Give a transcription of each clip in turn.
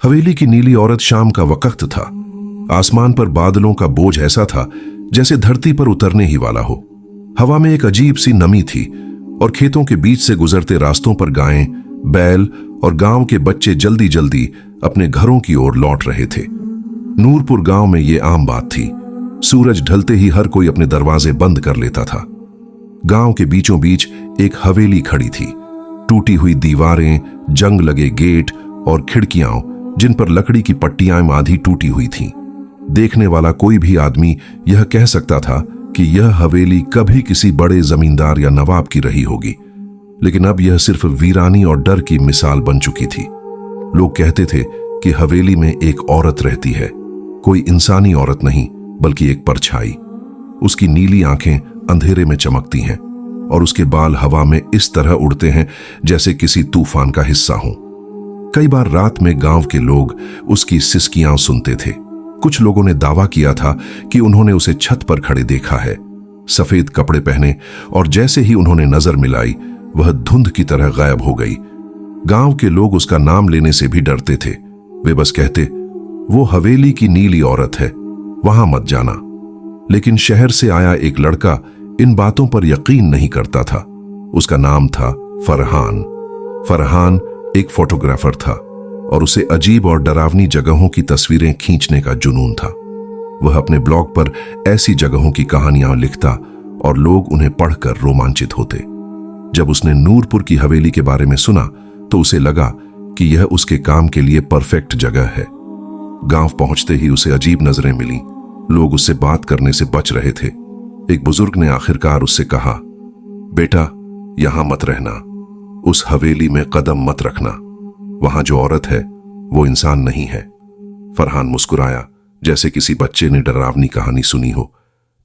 हवेली की नीली औरत शाम का वक्त था। आसमान पर बादलों का बोझ ऐसा था जैसे धरती पर उतरने ही वाला हो। हवा में एक अजीब सी नमी थी और खेतों के बीच से गुजरते रास्तों पर गायें, बैल और गांव के बच्चे जल्दी जल्दी अपने घरों की ओर लौट रहे थे। नूरपुर गांव में ये आम बात थी। सूरज ढलते ही हर कोई अपने दरवाजे बंद कर लेता था। गांव के बीचों बीच एक हवेली खड़ी थी। टूटी हुई दीवारें, जंग लगे गेट और खिड़कियां जिन पर लकड़ी की पट्टियां आधी टूटी हुई थीं। देखने वाला कोई भी आदमी यह कह सकता था कि यह हवेली कभी किसी बड़े जमींदार या नवाब की रही होगी, लेकिन अब यह सिर्फ वीरानी और डर की मिसाल बन चुकी थी। लोग कहते थे कि हवेली में एक औरत रहती है, कोई इंसानी औरत नहीं बल्कि एक परछाई। उसकी नीली आंखें अंधेरे में चमकती हैं और उसके बाल हवा में इस तरह उड़ते हैं जैसे किसी तूफान का हिस्सा हो। कई बार रात में गांव के लोग उसकी सिसकियां सुनते थे। कुछ लोगों ने दावा किया था कि उन्होंने उसे छत पर खड़े देखा है, सफेद कपड़े पहने, और जैसे ही उन्होंने नजर मिलाई वह धुंध की तरह गायब हो गई। गांव के लोग उसका नाम लेने से भी डरते थे। वे बस कहते, वो हवेली की नीली औरत है, वहां मत जाना। लेकिन शहर से आया एक लड़का इन बातों पर यकीन नहीं करता था। उसका नाम था फरहान। फरहान एक फोटोग्राफर था और उसे अजीब और डरावनी जगहों की तस्वीरें खींचने का जुनून था। वह अपने ब्लॉग पर ऐसी जगहों की कहानियां लिखता और लोग उन्हें पढ़कर रोमांचित होते। जब उसने नूरपुर की हवेली के बारे में सुना तो उसे लगा कि यह उसके काम के लिए परफेक्ट जगह है। गांव पहुंचते ही उसे अजीब नजरें मिली। लोग उससे बात करने से बच रहे थे। एक बुजुर्ग ने आखिरकार उससे कहा, बेटा, यहां मत रहना, उस हवेली में कदम मत रखना। वहां जो औरत है वो इंसान नहीं है। फरहान मुस्कुराया जैसे किसी बच्चे ने डरावनी कहानी सुनी हो।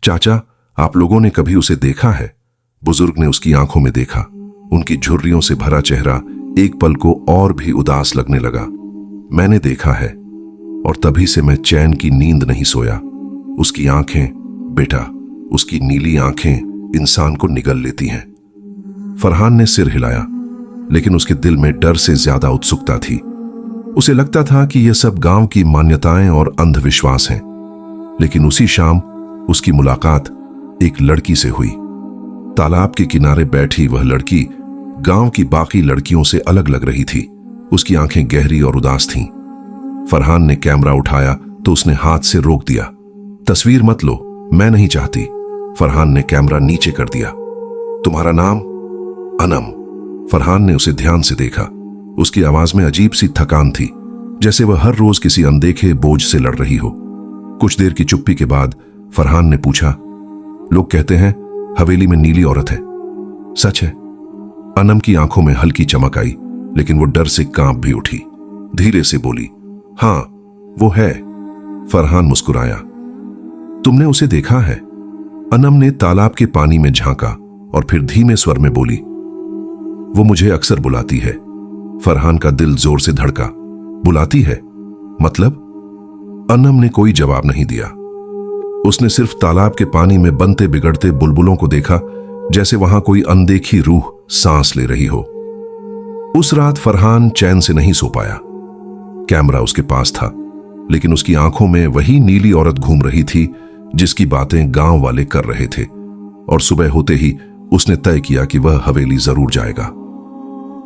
चाचा, आप लोगों ने कभी उसे देखा है? बुजुर्ग ने उसकी आंखों में देखा। उनकी झुर्रियों से भरा चेहरा एक पल को और भी उदास लगने लगा। मैंने देखा है और तभी से मैं चैन की नींद नहीं सोया। उसकी आंखें, बेटा, उसकी नीली आंखें इंसान को निगल लेती हैं। फरहान ने सिर हिलाया, लेकिन उसके दिल में डर से ज्यादा उत्सुकता थी। उसे लगता था कि यह सब गांव की मान्यताएं और अंधविश्वास हैं। लेकिन उसी शाम उसकी मुलाकात एक लड़की से हुई। तालाब के किनारे बैठी वह लड़की गांव की बाकी लड़कियों से अलग लग रही थी। उसकी आंखें गहरी और उदास थीं। फरहान ने कैमरा उठाया तो उसने हाथ से रोक दिया। तस्वीर मत लो, मैं नहीं चाहती। फरहान ने कैमरा नीचे कर दिया। तुम्हारा नाम? अनम। फरहान ने उसे ध्यान से देखा। उसकी आवाज में अजीब सी थकान थी, जैसे वह हर रोज किसी अनदेखे बोझ से लड़ रही हो। कुछ देर की चुप्पी के बाद फरहान ने पूछा, लोग कहते हैं हवेली में नीली औरत है, सच है? अनम की आंखों में हल्की चमक आई, लेकिन वो डर से कांप भी उठी। धीरे से बोली, हां, वो है। फरहान मुस्कुराया। तुमने उसे देखा है? अनम ने तालाब के पानी में झांका और फिर धीमे स्वर में बोली, वो मुझे अक्सर बुलाती है। फरहान का दिल जोर से धड़का। बुलाती है? मतलब? अनम ने कोई जवाब नहीं दिया। उसने सिर्फ तालाब के पानी में बनते बिगड़ते बुलबुलों को देखा, जैसे वहां कोई अनदेखी रूह सांस ले रही हो। उस रात फरहान चैन से नहीं सो पाया। कैमरा उसके पास था, लेकिन उसकी आंखों में वही नीली औरत घूम रही थी जिसकी बातें गांव वाले कर रहे थे। और सुबह होते ही उसने तय किया कि वह हवेली जरूर जाएगा।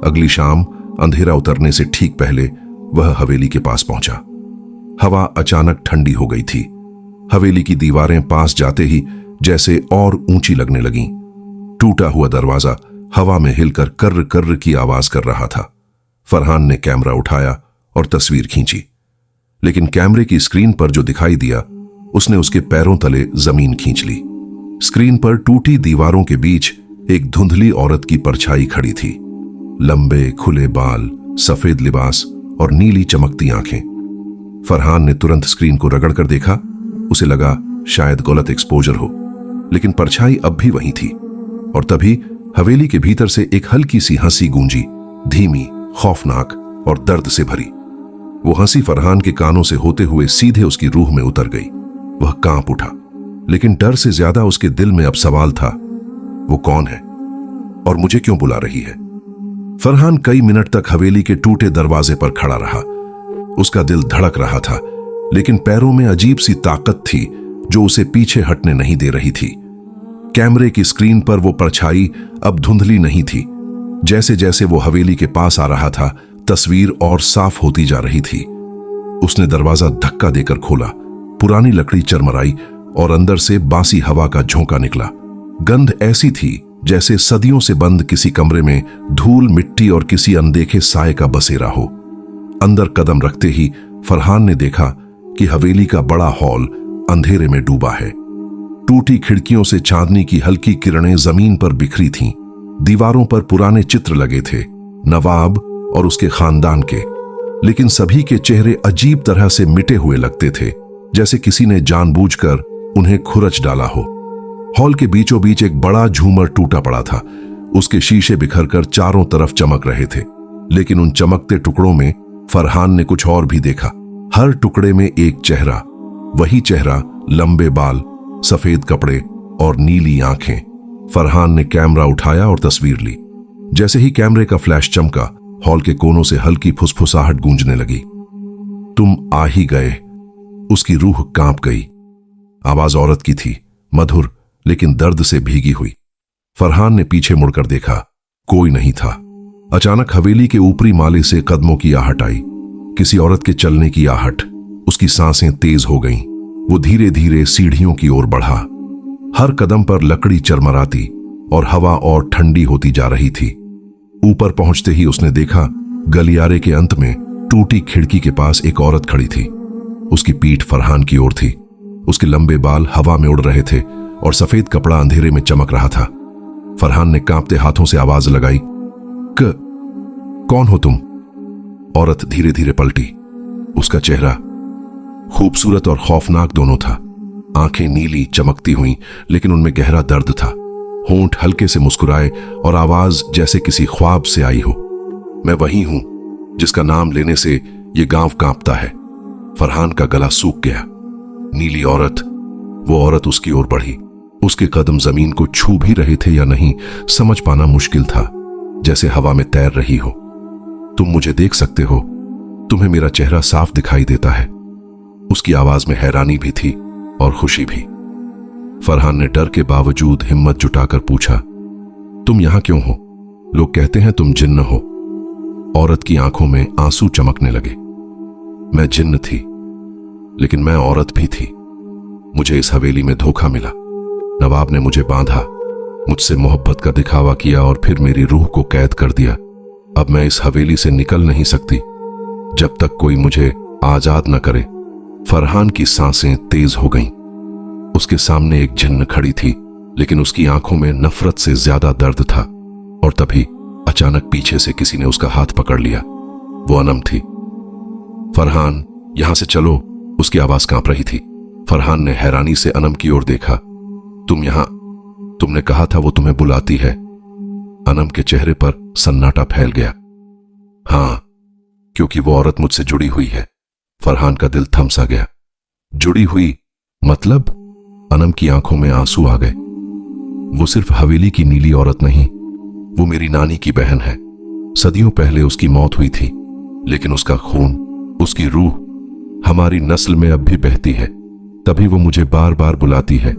अगली शाम अंधेरा उतरने से ठीक पहले वह हवेली के पास पहुंचा। हवा अचानक ठंडी हो गई थी। हवेली की दीवारें पास जाते ही जैसे और ऊंची लगने लगीं। टूटा हुआ दरवाजा हवा में हिलकर कर्र कर्र की आवाज कर रहा था। फरहान ने कैमरा उठाया और तस्वीर खींची, लेकिन कैमरे की स्क्रीन पर जो दिखाई दिया उसने उसके पैरों तले जमीन खींच ली। स्क्रीन पर टूटी दीवारों के बीच एक धुंधली औरत की परछाई खड़ी थी। लंबे खुले बाल, सफेद लिबास और नीली चमकती आंखें। फरहान ने तुरंत स्क्रीन को रगड़कर देखा। उसे लगा शायद गलत एक्सपोजर हो, लेकिन परछाई अब भी वहीं थी। और तभी हवेली के भीतर से एक हल्की सी हंसी गूंजी, धीमी, खौफनाक और दर्द से भरी। वो हंसी फरहान के कानों से होते हुए सीधे उसकी रूह में उतर गई। वह कांप उठा, लेकिन डर से ज्यादा उसके दिल में अब सवाल था, वो कौन है और मुझे क्यों बुला रही है? फरहान कई मिनट तक हवेली के टूटे दरवाजे पर खड़ा रहा। उसका दिल धड़क रहा था, लेकिन पैरों में अजीब सी ताकत थी जो उसे पीछे हटने नहीं दे रही थी। कैमरे की स्क्रीन पर वो परछाई अब धुंधली नहीं थी। जैसे जैसे वो हवेली के पास आ रहा था, तस्वीर और साफ होती जा रही थी। उसने दरवाजा धक्का देकर खोला। पुरानी लकड़ी चरमराई और अंदर से बासी हवा का झोंका निकला। गंध ऐसी थी जैसे सदियों से बंद किसी कमरे में धूल, मिट्टी और किसी अनदेखे साए का बसेरा हो। अंदर कदम रखते ही फरहान ने देखा कि हवेली का बड़ा हॉल अंधेरे में डूबा है। टूटी खिड़कियों से चांदनी की हल्की किरणें जमीन पर बिखरी थीं। दीवारों पर पुराने चित्र लगे थे, नवाब और उसके खानदान के, लेकिन सभी के चेहरे अजीब तरह से मिटे हुए लगते थे, जैसे किसी ने जानबूझकर उन्हें खुरच डाला हो। हॉल के बीचों बीच एक बड़ा झूमर टूटा पड़ा था। उसके शीशे बिखरकर चारों तरफ चमक रहे थे, लेकिन उन चमकते टुकड़ों में फरहान ने कुछ और भी देखा। हर टुकड़े में एक चेहरा, वही चेहरा, लंबे बाल, सफेद कपड़े और नीली आंखें। फरहान ने कैमरा उठाया और तस्वीर ली। जैसे ही कैमरे का फ्लैश चमका, हॉल के कोनों से हल्की फुसफुसाहट गूंजने लगी। तुम आ ही गए। उसकी रूह कांप गई। आवाज औरत की थी, मधुर लेकिन दर्द से भीगी हुई। फरहान ने पीछे मुड़कर देखा, कोई नहीं था। अचानक हवेली के ऊपरी माले से कदमों की आहट आई, किसी औरत के चलने की आहट। उसकी सांसें तेज हो गईं। वो धीरे धीरे सीढ़ियों की ओर बढ़ा। हर कदम पर लकड़ी चरमराती और हवा और ठंडी होती जा रही थी। ऊपर पहुंचते ही उसने देखा, गलियारे के अंत में टूटी खिड़की के पास एक औरत खड़ी थी। उसकी पीठ फरहान की ओर थी। उसके लंबे बाल हवा में उड़ रहे थे और सफेद कपड़ा अंधेरे में चमक रहा था। फरहान ने कांपते हाथों से आवाज लगाई, कौन हो तुम? औरत धीरे धीरे पलटी। उसका चेहरा खूबसूरत और खौफनाक दोनों था। आंखें नीली चमकती हुई, लेकिन उनमें गहरा दर्द था। होंठ हल्के से मुस्कुराए और आवाज जैसे किसी ख्वाब से आई हो। मैं वही हूं जिसका नाम लेने से ये गांव कांपता है। फरहान का गला सूख गया। नीली औरत, वो औरत उसकी ओर बढ़ी। उसके कदम जमीन को छू भी रहे थे या नहीं, समझ पाना मुश्किल था, जैसे हवा में तैर रही हो। तुम मुझे देख सकते हो? तुम्हें मेरा चेहरा साफ दिखाई देता है। उसकी आवाज में हैरानी भी थी और खुशी भी। फरहान ने डर के बावजूद हिम्मत जुटाकर पूछा, तुम यहां क्यों हो? लोग कहते हैं तुम जिन्न हो। औरत की आंखों में आंसू चमकने लगे। मैं जिन्न थी, लेकिन मैं औरत भी थी। मुझे इस हवेली में धोखा मिला। नवाब ने मुझे बांधा, मुझसे मोहब्बत का दिखावा किया और फिर मेरी रूह को कैद कर दिया। अब मैं इस हवेली से निकल नहीं सकती जब तक कोई मुझे आजाद न करे। फरहान की सांसें तेज हो गईं। उसके सामने एक जिन्न खड़ी थी, लेकिन उसकी आंखों में नफरत से ज्यादा दर्द था। और तभी अचानक पीछे से किसी ने उसका हाथ पकड़ लिया। वो अनम थी। फरहान, यहां से चलो। उसकी आवाज कांप रही थी। फरहान ने हैरानी से अनम की ओर देखा। तुम यहां? तुमने कहा था वो तुम्हें बुलाती है। अनम के चेहरे पर सन्नाटा फैल गया। हां, क्योंकि वो औरत मुझसे जुड़ी हुई है। फरहान का दिल थम सा गया। जुड़ी हुई मतलब? अनम की आंखों में आंसू आ गए। वो सिर्फ हवेली की नीली औरत नहीं, वो मेरी नानी की बहन है। सदियों पहले उसकी मौत हुई थी, लेकिन उसका खून, उसकी रूह हमारी नस्ल में अब भी बहती है। तभी वो मुझे बार बार बुलाती है।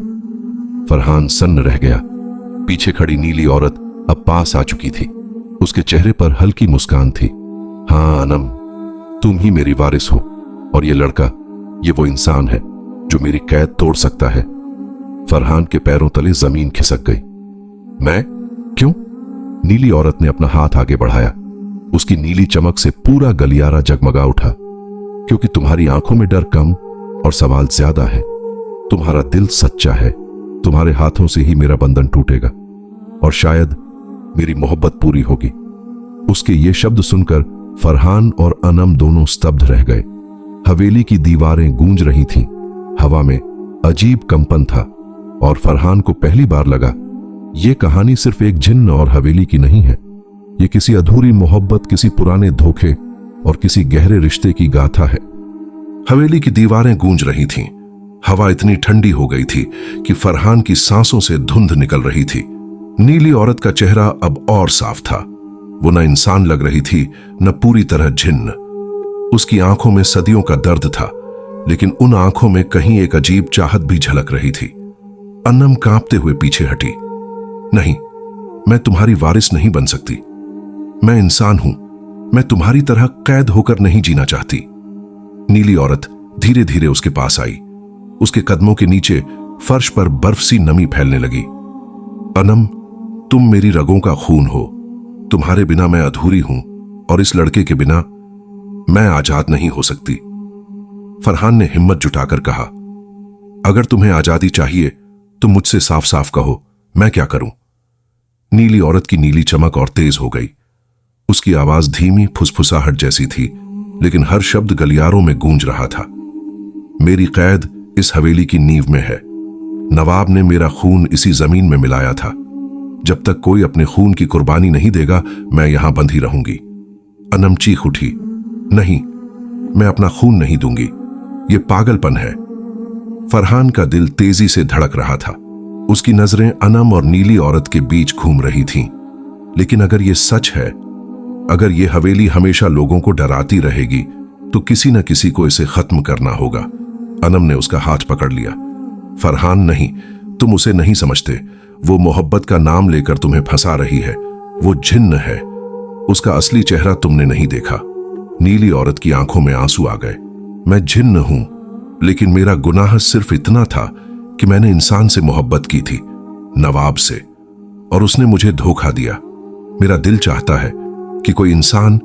फरहान सन्न रह गया। पीछे खड़ी नीली औरत अब पास आ चुकी थी। उसके चेहरे पर हल्की मुस्कान थी। हां अनम, तुम ही मेरी वारिस हो, और ये लड़का, ये वो इंसान है जो मेरी कैद तोड़ सकता है। फरहान के पैरों तले जमीन खिसक गई। मैं? क्यों? नीली औरत ने अपना हाथ आगे बढ़ाया। उसकी नीली चमक से पूरा गलियारा जगमगा उठा। क्योंकि तुम्हारी आंखों में डर कम और सवाल ज्यादा है। तुम्हारा दिल सच्चा है। तुम्हारे हाथों से ही मेरा बंधन टूटेगा और शायद मेरी मोहब्बत पूरी होगी। उसके ये शब्द सुनकर फरहान और अनम दोनों स्तब्ध रह गए। हवेली की दीवारें गूंज रही थीं। हवा में अजीब कंपन था और फरहान को पहली बार लगा, यह कहानी सिर्फ एक जिन्न और हवेली की नहीं है। ये किसी अधूरी मोहब्बत, किसी पुराने धोखे और किसी गहरे रिश्ते की गाथा है। हवेली की दीवारें गूंज रही थीं। हवा इतनी ठंडी हो गई थी कि फरहान की सांसों से धुंध निकल रही थी। नीली औरत का चेहरा अब और साफ था। वो न इंसान लग रही थी, न पूरी तरह जिन्न। उसकी आंखों में सदियों का दर्द था, लेकिन उन आंखों में कहीं एक अजीब चाहत भी झलक रही थी। अन्नम कांपते हुए पीछे हटी। नहीं, मैं तुम्हारी वारिस नहीं बन सकती। मैं इंसान हूं, मैं तुम्हारी तरह कैद होकर नहीं जीना चाहती। नीली औरत धीरे धीरे उसके पास आई। उसके कदमों के नीचे फर्श पर बर्फ सी नमी फैलने लगी। अनम, तुम मेरी रगों का खून हो। तुम्हारे बिना मैं अधूरी हूं और इस लड़के के बिना मैं आजाद नहीं हो सकती। फरहान ने हिम्मत जुटाकर कहा, अगर तुम्हें आजादी चाहिए तो मुझसे साफ साफ कहो, मैं क्या करूं? नीली औरत की नीली चमक और तेज हो गई। उसकी आवाज धीमी फुसफुसाहट जैसी थी, लेकिन हर शब्द गलियारों में गूंज रहा था। मेरी कैद इस हवेली की नींव में है। नवाब ने मेरा खून इसी जमीन में मिलाया था। जब तक कोई अपने खून की कुर्बानी नहीं देगा, मैं यहां बंधी रहूंगी। अनम चीख उठी, नहीं, मैं अपना खून नहीं दूंगी, यह पागलपन है। फरहान का दिल तेजी से धड़क रहा था। उसकी नजरें अनम और नीली औरत के बीच घूम रही थीं। लेकिन अगर यह सच है, अगर यह हवेली हमेशा लोगों को डराती रहेगी, तो किसी न किसी को इसे खत्म करना होगा। अनम ने उसका हाथ पकड़ लिया। फरहान, नहीं, तुम उसे नहीं समझते। वो मोहब्बत का नाम लेकर तुम्हें फंसा रही है। वो जिन्न है। उसका असली चेहरा तुमने नहीं देखा। नीली औरत की आंखों में आंसू आ गए। मैं जिन्न हूं, लेकिन मेरा गुनाह सिर्फ इतना था कि मैंने इंसान से मोहब्बत की थी, नवाब से, और उसने मुझे धोखा दिया। मेरा दिल चाहता है कि कोई इंसान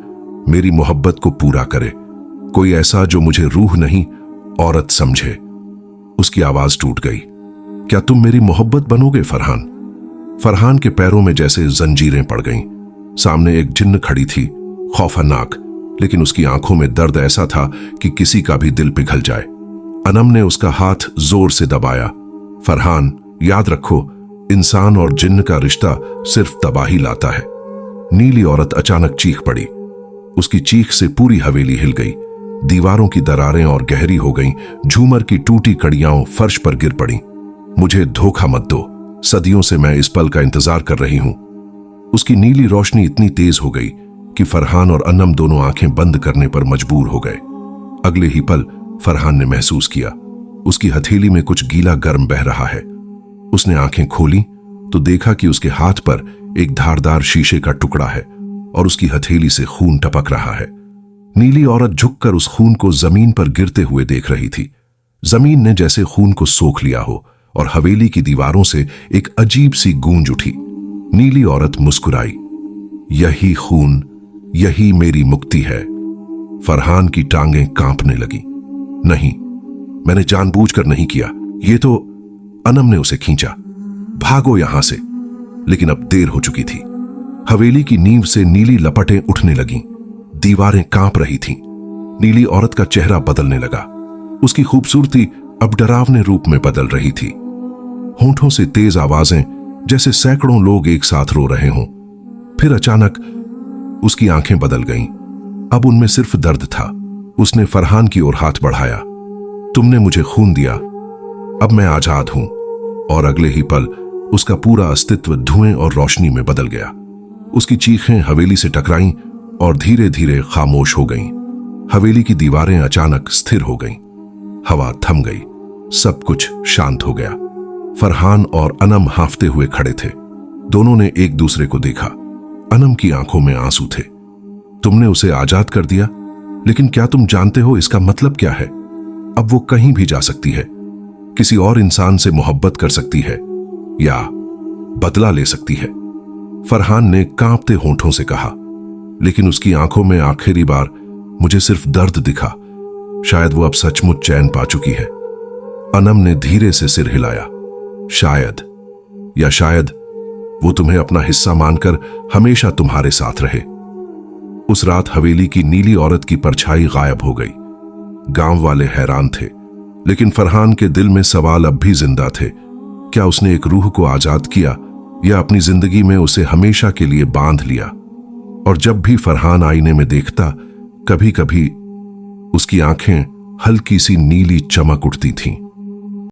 मेरी मोहब्बत को पूरा करे, कोई ऐसा जो मुझे रूह नहीं औरत समझे। उसकी आवाज टूट गई। क्या तुम मेरी मोहब्बत बनोगे फरहान? फरहान के पैरों में जैसे जंजीरें पड़ गईं। सामने एक जिन्न खड़ी थी, खौफनाक, लेकिन उसकी आंखों में दर्द ऐसा था कि किसी का भी दिल पिघल जाए। अनम ने उसका हाथ जोर से दबाया। फरहान, याद रखो, इंसान और जिन्न का रिश्ता सिर्फ तबाही लाता है। नीली औरत अचानक चीख पड़ी। उसकी चीख से पूरी हवेली हिल गई। दीवारों की दरारें और गहरी हो गईं। झूमर की टूटी कड़ियां फर्श पर गिर पड़ी। मुझे धोखा मत दो, सदियों से मैं इस पल का इंतजार कर रही हूं। उसकी नीली रोशनी इतनी तेज हो गई कि फरहान और अनम दोनों आंखें बंद करने पर मजबूर हो गए। अगले ही पल फरहान ने महसूस किया, उसकी हथेली में कुछ गीला गर्म बह रहा है। उसने आंखें खोली तो देखा कि उसके हाथ पर एक धारदार शीशे का टुकड़ा है और उसकी हथेली से खून टपक रहा है। नीली औरत झुककर उस खून को जमीन पर गिरते हुए देख रही थी। जमीन ने जैसे खून को सोख लिया हो और हवेली की दीवारों से एक अजीब सी गूंज उठी। नीली औरत मुस्कुराई, यही खून, यही मेरी मुक्ति है। फरहान की टांगें कांपने लगी। नहीं, मैंने जानबूझकर नहीं किया, ये तो। अनम ने उसे खींचा, भागो यहां से। लेकिन अब देर हो चुकी थी। हवेली की नींव से नीली लपटें उठने लगीं। दीवारें कांप रही थीं। नीली औरत का चेहरा बदलने लगा। उसकी खूबसूरती अब डरावने रूप में बदल रही थी। होंठों से तेज आवाजें, जैसे सैकड़ों लोग एक साथ रो रहे हों। फिर अचानक उसकी आंखें बदल गईं। अब उनमें सिर्फ दर्द था। उसने फरहान की ओर हाथ बढ़ाया। तुमने मुझे खून दिया, अब मैं आजाद हूं। और अगले ही पल उसका पूरा अस्तित्व धुएं और रोशनी में बदल गया। उसकी चीखें हवेली से टकराईं और धीरे धीरे खामोश हो गईं। हवेली की दीवारें अचानक स्थिर हो गईं। हवा थम गई। सब कुछ शांत हो गया। फरहान और अनम हांफते हुए खड़े थे। दोनों ने एक दूसरे को देखा। अनम की आंखों में आंसू थे। तुमने उसे आजाद कर दिया, लेकिन क्या तुम जानते हो इसका मतलब क्या है? अब वो कहीं भी जा सकती है, किसी और इंसान से मोहब्बत कर सकती है या बदला ले सकती है। फरहान ने कांपते होंठों से कहा, लेकिन उसकी आंखों में आखिरी बार मुझे सिर्फ दर्द दिखा। शायद वो अब सचमुच चैन पा चुकी है। अनम ने धीरे से सिर हिलाया। शायद वो तुम्हें अपना हिस्सा मानकर हमेशा तुम्हारे साथ रहे। उस रात हवेली की नीली औरत की परछाई गायब हो गई। गांव वाले हैरान थे, लेकिन फरहान के दिल में सवाल अब भी जिंदा थे। क्या उसने एक रूह को आजाद किया या अपनी जिंदगी में उसे हमेशा के लिए बांध लिया? और जब भी फरहान आईने में देखता, कभी कभी उसकी आंखें हल्की सी नीली चमक उठती थीं।